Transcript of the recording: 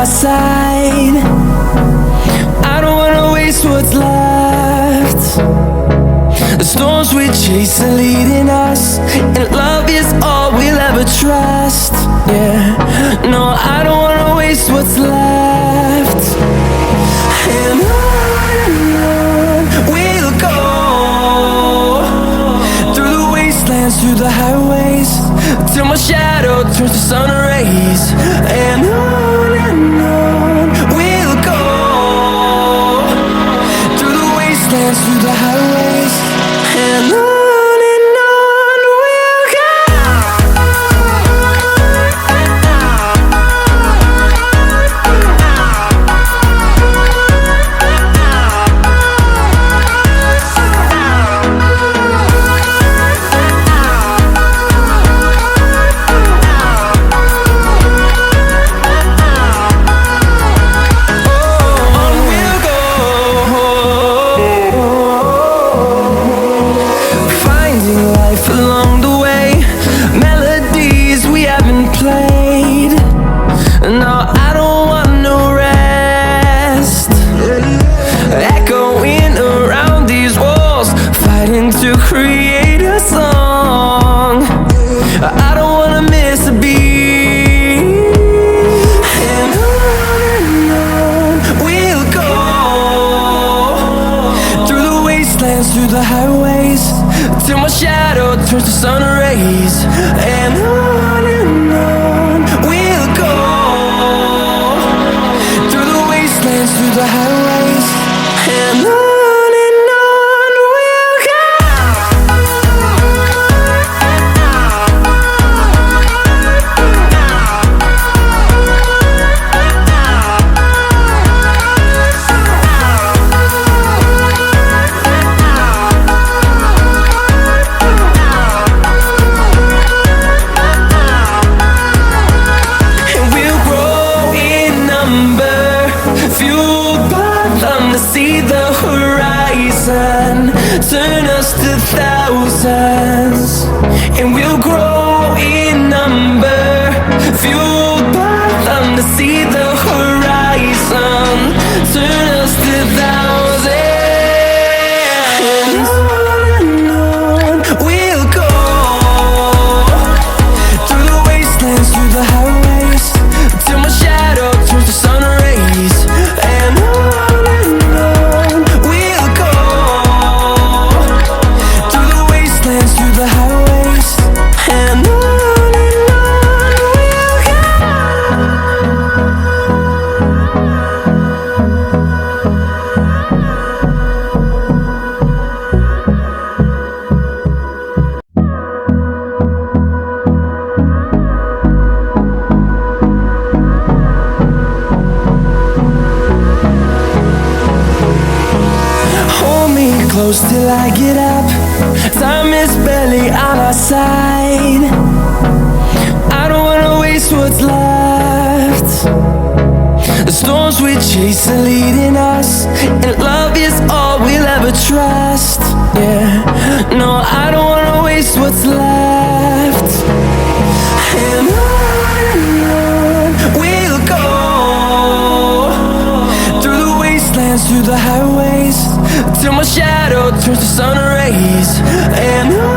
my side. I don't wanna waste what's left. The storms we chase are leading us, and love is all we'll ever trust. Yeah, no, I don't wanna waste what's left. And on we'll go, through the wastelands, through the highways, till my shadow turns to sun rays. And on we'll go, through the wastelands, through the highways, and on we'll go. Along the way, melodies we haven't played. No, I don't want no rest. Echoing around these walls, fighting to create a song. I don't wanna miss a beat. And on we'll go, through the wastelands, through the highways, till my shadow turns to sun rays. And on we'll go, through the wastelands, through the highways, and on we'll go. See the horizon, turn us to thousands, and we'll grow in number. Fueled by them to see the horizon, turn us to thousands. And on we'll go, through the wastelands, through the highways, till my shadow turns to sun rays. And on through the highways, and on we'll go. Hold me close till I get up. Time is barely on our side. I don't wanna waste what's left. The storms we chase are leading us, and love is all we'll ever trust. Yeah, no, I don't wanna waste what's left. And on we'll go, through the wastelands, through the highways, till my shadow turns to sun rays. And on